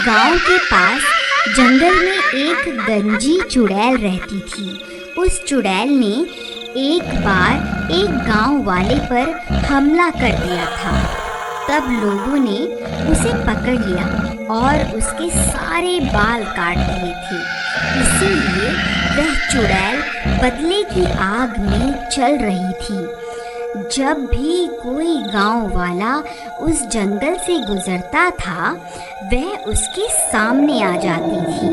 गांव के पास जंगल में एक गंजी चुड़ैल रहती थी। उस चुड़ैल ने एक बार एक गांव वाले पर हमला कर दिया था। तब लोगों ने उसे पकड़ लिया और उसके सारे बाल काट दिए थे। इसीलिए वह चुड़ैल बदले की आग में जल रही थी। जब भी कोई गांव वाला उस जंगल से गुजरता था, वह उसके सामने आ जाती थी।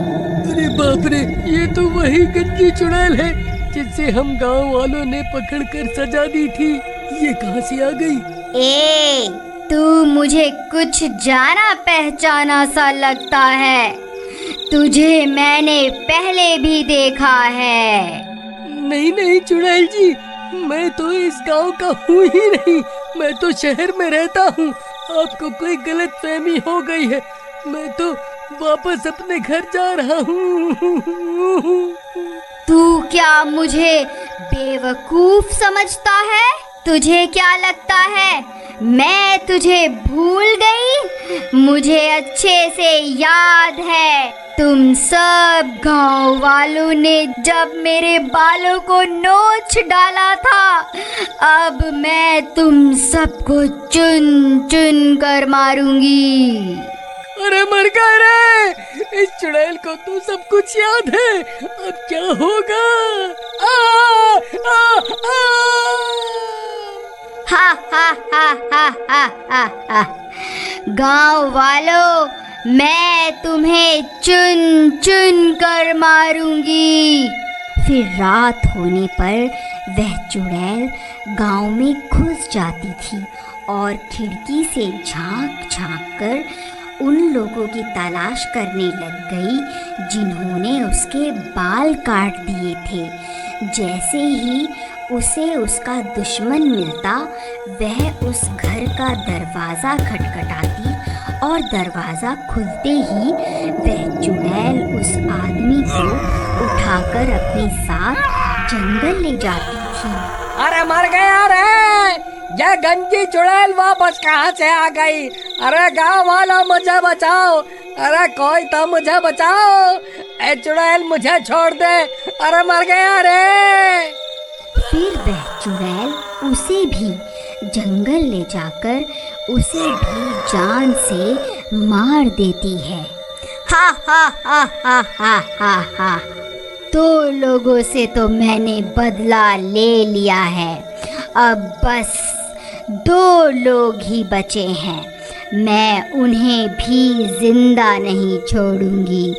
अरे बाप रे, ये तो वही गंजी चुड़ैल है जिसे हम गांव वालों ने पकड़कर सजा दी थी। ये कहां से आ गई? ए, तू मुझे कुछ जाना पहचाना सा लगता है। तुझे मैंने पहले भी देखा है। नहीं नहीं चुड़ैल जी, मैं तो इस गांव का हूँ ही नहीं। मैं तो शहर में रहता हूँ। आपको कोई गलतफहमी हो गई है। मैं तो वापस अपने घर जा रहा हूँ। तू क्या मुझे बेवकूफ समझता है? तुझे क्या लगता है मैं तुझे भूल गई? मुझे अच्छे से याद है, तुम सब गांव वालों ने जब मेरे बालों को नोच डाला था। अब मैं तुम सबको चुन चुन कर मारूंगी। अरे मर गए रे! इस चुड़ैल को तो सब कुछ याद है। अब क्या होगा? हा हा हा हा हा हा हा। गांव वालों, मैं तुम्हें चुन चुन कर मारूंगी। फिर रात होने पर वह चुड़ैल गांव में घुस जाती थी और खिड़की से झांक झांक कर उन लोगों की तलाश करने लग गई जिन्होंने उसके बाल काट दिए थे। जैसे ही उसे उसका दुश्मन मिलता, वह उस घर का दरवाज़ा खटखटाती और दरवाज़ा खुलते ही वह चुड़ैल उस आदमी को उठाकर अपने साथ जंगल ले जाती थी। अरे मर गया रे! यह गंजी चुड़ैल वापस कहाँ से आ गई? अरे गांव वालों, मुझे बचाओ! अरे कोई तो मुझे बचाओ! ए चुड़ैल, मुझे छोड़ दे! अरे मर गया रे! फिर वह चुड़ैल उसे भी जंगल ले जाकर उसे भी जान से मार देती है। हा हा हा हा हा हा हा। दो लोगों से तो मैंने बदला ले लिया है। अब बस दो लोग ही बचे हैं। मैं उन्हें भी जिंदा नहीं छोड़ूंगी।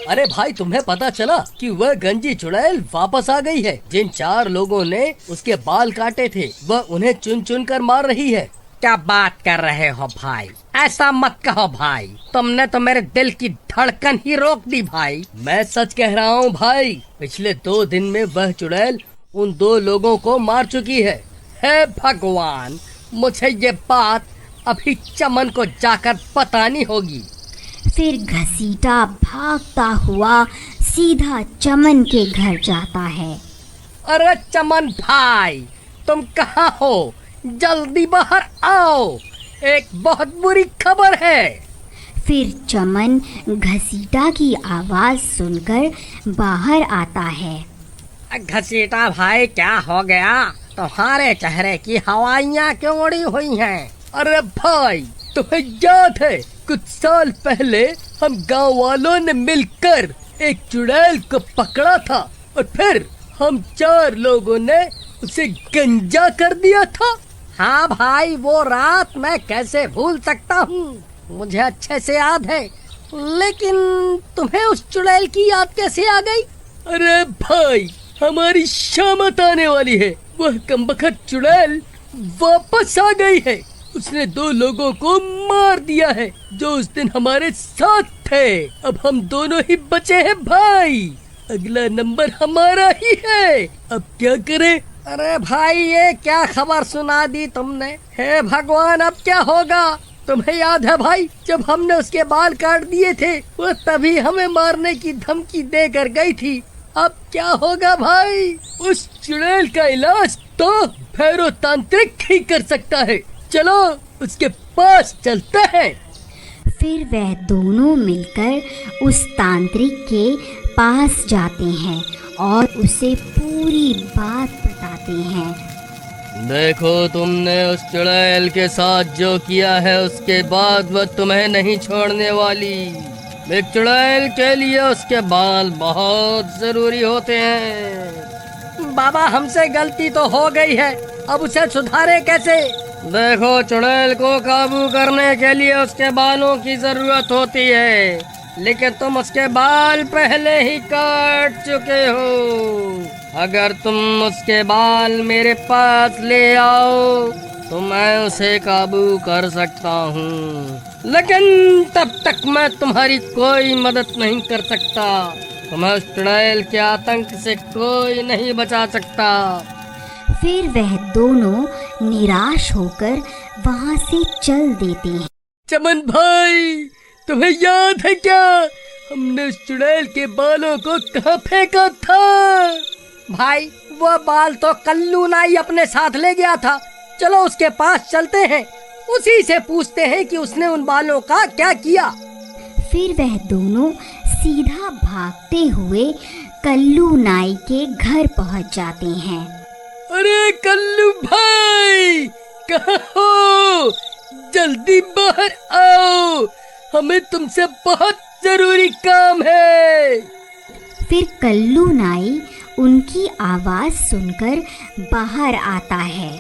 अरे भाई, तुम्हें पता चला कि वह गंजी चुड़ैल वापस आ गई है? जिन 4 लोगों ने उसके बाल काटे थे, वह उन्हें चुन चुन कर मार रही है। क्या बात कर रहे हो भाई? ऐसा मत कहो भाई, तुमने तो मेरे दिल की धड़कन ही रोक दी भाई। मैं सच कह रहा हूँ भाई। पिछले 2 दिन में वह चुड़ैल उन 2 लोगों को मार चुकी है। हे भगवान, मुझे ये बात अभी चमन को जाकर बतानी होगी। फिर घसीटा भागता हुआ सीधा चमन के घर जाता है। अरे चमन भाई, तुम कहाँ हो? जल्दी बाहर आओ, एक बहुत बुरी खबर है। फिर चमन घसीटा की आवाज सुनकर बाहर आता है। घसीटा भाई, क्या हो गया? तुम्हारे चेहरे की हवाइयाँ क्यों उड़ी हुई हैं? अरे भाई, तुम्हें याद है कुछ साल पहले हम गांव वालों ने मिलकर एक चुड़ैल को पकड़ा था और फिर हम 4 लोगों ने उसे गंजा कर दिया था? हाँ भाई, वो रात मैं कैसे भूल सकता हूँ, मुझे अच्छे से याद है। लेकिन तुम्हें उस चुड़ैल की याद कैसे आ गई? अरे भाई, हमारी शामत आने वाली है। वह कमबख्त चुड़ैल वापस आ गई है। उसने 2 लोगों को मार दिया है जो उस दिन हमारे साथ थे। अब हम दोनों ही बचे हैं भाई। अगला नंबर हमारा ही है। अब क्या करें? अरे भाई, ये क्या खबर सुना दी तुमने? हे भगवान, अब क्या होगा? तुम्हें याद है भाई, जब हमने उसके बाल काट दिए थे, वो तभी हमें मारने की धमकी देकर गई थी। अब क्या होगा भाई? उस चुड़ैल का इलाज तो भैरव तांत्रिक ही कर सकता है। चलो उसके पास चलते हैं। फिर वह दोनों मिलकर उस तांत्रिक के पास जाते हैं और उसे पूरी बात बताते हैं। देखो, तुमने उस चुड़ैल के साथ जो किया है उसके बाद वह तुम्हें नहीं छोड़ने वाली। एक चुड़ैल के लिए उसके बाल बहुत जरूरी होते हैं। बाबा, हमसे गलती तो हो गई है, अब उसे सुधारे कैसे? देखो, चुड़ैल को काबू करने के लिए उसके बालों की जरूरत होती है, लेकिन तुम उसके बाल पहले ही काट चुके हो। अगर तुम उसके बाल मेरे पास ले आओ तो मैं उसे काबू कर सकता हूँ, लेकिन तब तक मैं तुम्हारी कोई मदद नहीं कर सकता। तुम्हें उस चुड़ैल के आतंक से कोई नहीं बचा सकता। फिर वह दोनों निराश होकर वहाँ से चल देते हैं। चमन भाई, तुम्हें याद है क्या, हमने उस चुड़ैल के बालों को कहाँ फेंका था? भाई, वो बाल तो कल्लू नाई अपने साथ ले गया था। चलो उसके पास चलते हैं, उसी से पूछते हैं कि उसने उन बालों का क्या किया। फिर वह दोनों सीधा भागते हुए कल्लू नाई के घर पहुंच जाते हैं। अरे कल्लू भाई, कहाँ हो? जल्दी बाहर आओ, हमें तुमसे बहुत जरूरी काम है। फिर कल्लू नाई उनकी आवाज सुनकर बाहर आता है।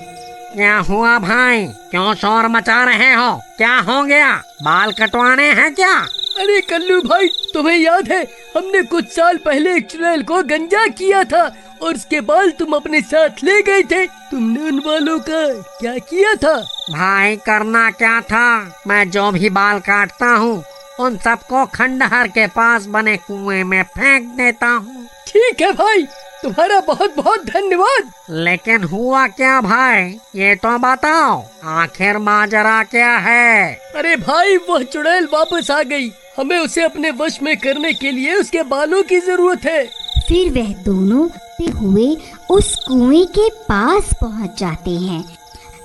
क्या हुआ भाई, क्यों शोर मचा रहे हो? क्या हो गया, बाल कटवाने हैं क्या? अरे कल्लू भाई, तुम्हें याद है हमने कुछ साल पहले एक चुड़ैल को गंजा किया था और उसके बाल तुम अपने साथ ले गए थे। तुमने उन बालों का क्या किया था? भाई, करना क्या था, मैं जो भी बाल काटता हूँ उन सबको खंडहर के पास बने कुएं में फेंक देता हूँ। ठीक है भाई, तुम्हारा बहुत बहुत धन्यवाद। लेकिन हुआ क्या भाई, ये तो बताओ, आखिर माजरा क्या है? अरे भाई, वह चुड़ैल वापस आ गई। हमें उसे अपने वश में करने के लिए उसके बालों की जरूरत है। फिर वह दोनों हुए उस कुएं के पास पहुंच जाते हैं।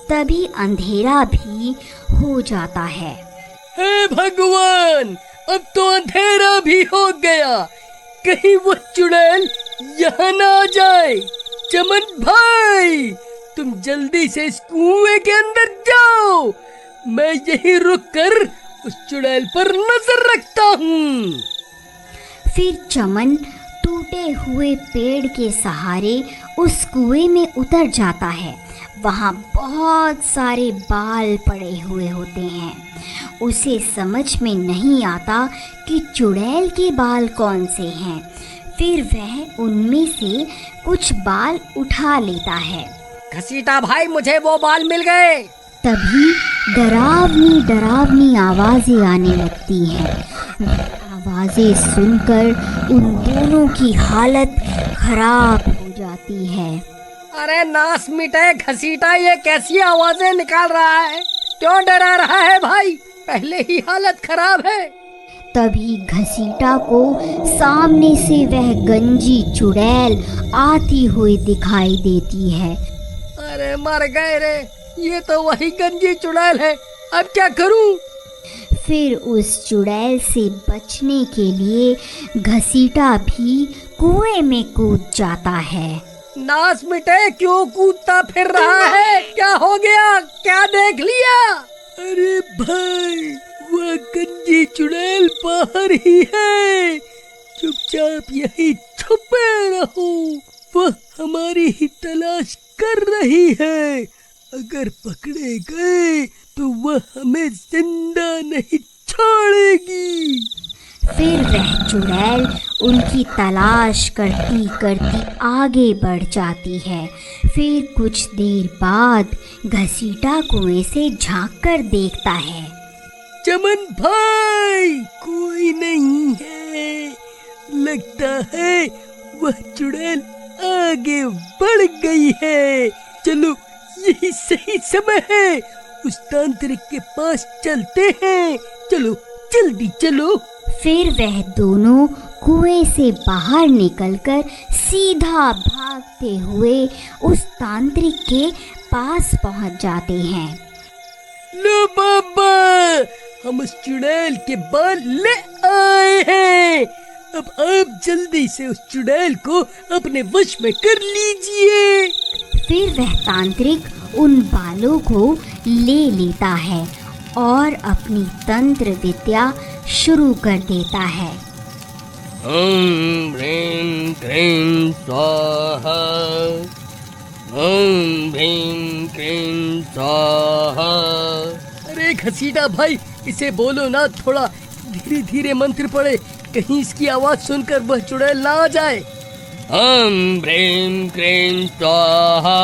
तभी अंधेरा भी हो जाता है। हे भगवान, अब तो अंधेरा भी हो गया, कहीं वो चुड़ैल यहाँ ना आ जाए। चमन भाई, तुम जल्दी से इस कुएं के अंदर जाओ, मैं यहीं रुककर उस चुड़ैल पर नजर रखता हूँ। फिर चमन टूटे हुए पेड़ के सहारे उस कुएं में उतर जाता है। वहाँ बहुत सारे बाल पड़े हुए होते हैं। उसे समझ में नहीं आता कि चुड़ैल के बाल कौन से हैं। फिर वह उनमें से कुछ बाल उठा लेता है। घसीटा भाई, मुझे वो बाल मिल गए। तभी डरावनी डरावनी आवाजें आने लगती हैं। आवाजें सुनकर उन दोनों की हालत खराब हो जाती है। अरे नास मिटे घसीटा, ये कैसी आवाजें निकाल रहा है? क्यों डरा रहा है भाई? पहले ही हालत खराब है। तभी घसीटा को सामने से वह गंजी चुड़ैल आती हुई दिखाई देती है। अरे मर गए रे, ये तो वही गंजी चुड़ैल है, अब क्या करूं? फिर उस चुड़ैल से बचने के लिए घसीटा भी कुएं में कूद जाता है। नास मिटे, क्यों कूदता फिर रहा है? क्या हो गया, क्या देख लिया? अरे भाई, वह गंजी चुड़ैल बाहर ही है, चुपचाप यहीं छुपे रहो, वह हमारी ही तलाश कर रही है। अगर पकड़े गए तो वह हमें जिंदा नहीं छोड़ेगी। फिर वह चुड़ैल उनकी तलाश करती करती आगे बढ़ जाती है। फिर कुछ देर बाद घसीटा कुएं से झांक कर देखता है। चमन भाई, कोई नहीं है, लगता है वह चुड़ैल आगे बढ़ गई है। चलो, यही सही समय है, उस तांत्रिक के पास चलते हैं। चलो, जल्दी चलो। फिर वह दोनों कुएं से बाहर निकलकर सीधा भागते हुए उस तांत्रिक के पास पहुंच जाते हैं। लो बाबा, हम उस चुड़ैल के बाल ले आए हैं। अब आप जल्दी से उस चुड़ैल को अपने वश में कर लीजिए। फिर वह तांत्रिक उन बालों को ले लेता है और अपनी तंत्र विद्या शुरू कर देता है। ओम ह्रीं क्लीं स्वाहा, ओम ह्रीं क्लीं स्वाहा। अरे घसीटा भाई, इसे बोलो ना, थोड़ा धीरे धीरे मंत्र पढ़े, कहीं इसकी आवाज सुनकर वह चुड़ैल ना आ जाए। ओम ह्रीं क्लीं स्वाहा,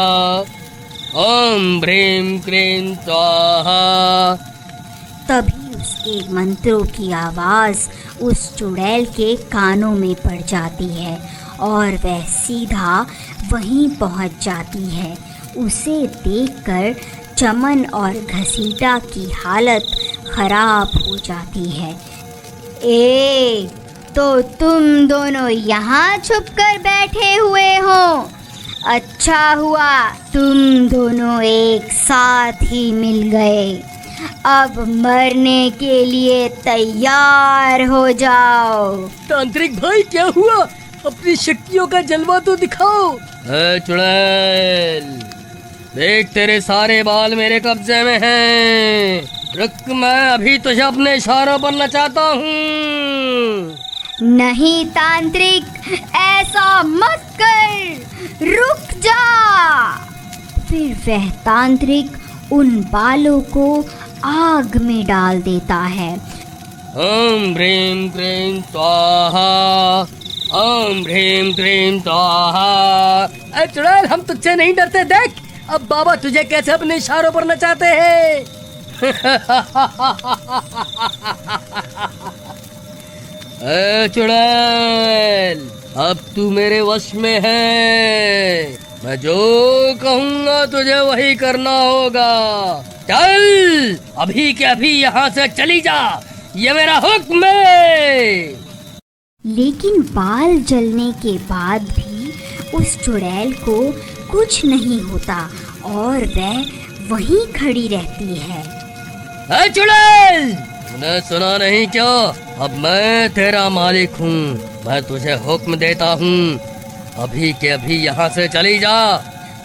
ओम ह्रीं क्लीं स्वाहा। तभी उसके मंत्रों की आवाज उस चुड़ैल के कानों में पड़ जाती है और वह सीधा वहीं पहुंच जाती है। उसे देखकर चमन और घसीटा की हालत खराब हो जाती है। ए, तो तुम दोनों यहाँ छुपकर बैठे हुए हो। अच्छा हुआ तुम दोनों एक साथ ही मिल गए। अब मरने के लिए तैयार हो जाओ। तांत्रिक भाई क्या हुआ? अपनी शक्तियों का जलवा तो दिखाओ। चुड़ैल, देख तेरे सारे बाल मेरे कब्जे में हैं। रुक, मैं अभी तुझे अपने इशारों पर नचाता हूँ। नहीं तांत्रिक, ऐसा मत कर, रुक जा। फिर वह तांत्रिक उन बालों को आग में डाल देता है। ओम ह्रीं क्लीं स्वाहा, ओम ह्रीं क्लीं स्वाहा। अरे चुड़ैल, हम तुझसे नहीं डरते। देख अब बाबा तुझे कैसे अपने इशारों पर नचाते हैं। चुड़ैल, अब तू मेरे वश में है। मैं जो कहूँगा तुझे वही करना होगा। चल, अभी के अभी यहाँ से चली जा, ये मेरा हुक्म है। लेकिन बाल जलने के बाद भी उस चुड़ैल को कुछ नहीं होता और वह वहीं खड़ी रहती है। चुड़ैल, तूने सुना नहीं क्या? अब मैं तेरा मालिक हूँ। मैं तुझे हुक्म देता हूँ, अभी के अभी यहाँ से चली जा।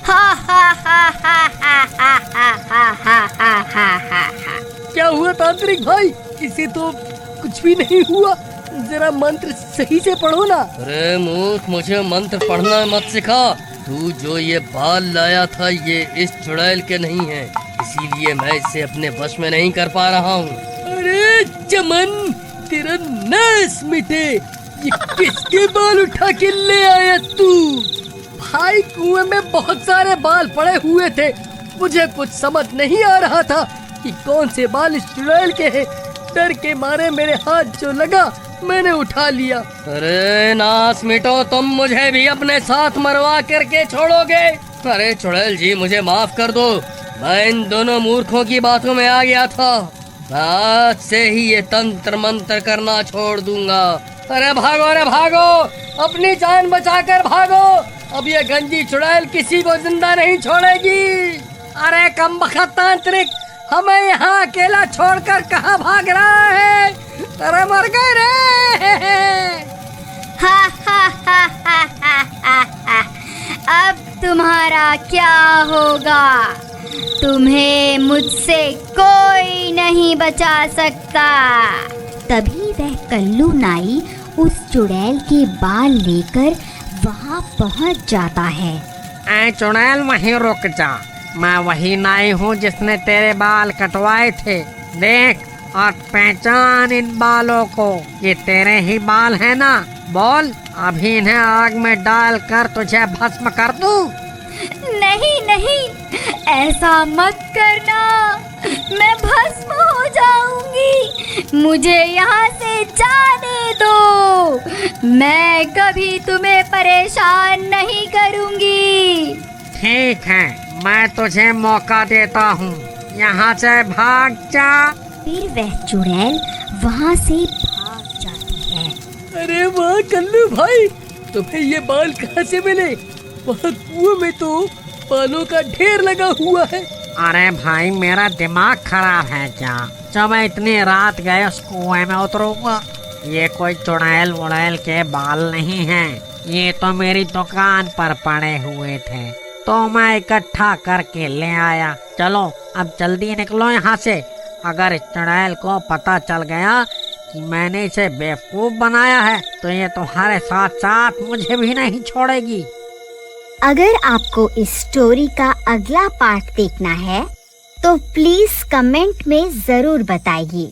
हा हा हा हा हा हा हा हा हा हा हा हा। क्या हुआ तांत्रिक भाई? इसे तो कुछ भी नहीं हुआ। जरा मंत्र सही से पढ़ो ना। अरे मूर्ख, मुझे मंत्र पढ़ना मत सिखा। तू जो ये बाल लाया था ये इस चुड़ैल के नहीं है, इसीलिए मैं इसे अपने वश में नहीं कर पा रहा हूँ। अरे चमन, तेरा नाश मिटे। ये किसके बाल उठा के ले आया तू? भाई, कुएं में बहुत सारे बाल पड़े हुए थे। मुझे कुछ समझ नहीं आ रहा था कि कौन से बाल इस चुड़ैल के हैं। डर के मारे मेरे हाथ जो लगा मैंने उठा लिया। अरे नास मिटो, तुम मुझे भी अपने साथ मरवा करके छोड़ोगे? अरे चुड़ैल जी, मुझे माफ कर दो। मैं इन दोनों मूर्खों की बातों में आ गया था। आज से ही ये तंत्र मंत्र करना छोड़ दूंगा। अरे भागो, अरे भागो, अपनी जान बचाकर भागो। अब ये गंजी चुड़ैल किसी को जिंदा नहीं छोड़ेगी। अरे कमबख्त तांत्रिक, हमें यहाँ अकेला छोड़कर कहाँ भाग रहा है? अरे मर गए रे। हा हा हा हा हा हा हा। अब तुम्हारा क्या होगा? तुम्हें मुझसे कोई नहीं बचा सकता। तभी वह कल्लू नाई उस चुड़ैल के बाल लेकर वहाँ पहुँच जाता है। ऐ चुड़ैल, वहीं रुक जा। मैं वही नाई हूँ जिसने तेरे बाल कटवाए थे। देख और पहचान इन बालों को, ये तेरे ही बाल हैं ना? बोल, अभी इन्हें आग में डालकर तुझे भस्म कर दूं? नहीं नहीं, ऐसा मत करना, मैं भस्म हो जाऊंगी। मुझे यहाँ से जाने दो। मैं कभी तुम्हें परेशान नहीं करूंगी। ठीक है, मैं तुझे मौका देता हूँ, यहाँ से भाग जा। फिर वह चुड़ैल वहाँ से भाग जाती है। अरे वाह कल्लू भाई, तुम्हें ये बाल कहाँ से मिले? वहाँ कुएं में तो बालों का ढेर लगा हुआ है। अरे भाई, मेरा दिमाग खराब है क्या? जब मैं इतनी रात गए उस कुएं में उतरूंगा। ये कोई चुड़ैल वुड़ैल के बाल नहीं हैं, ये तो मेरी दुकान पर पड़े हुए थे तो मैं इकट्ठा करके ले आया। चलो अब जल्दी निकलो यहाँ से, अगर इस चुड़ैल को पता चल गया कि मैंने इसे बेवकूफ बनाया है तो ये तुम्हारे साथ साथ मुझे भी नहीं छोड़ेगी। अगर आपको इस स्टोरी का अगला पार्ट देखना है तो प्लीज कमेंट में जरूर बताइए।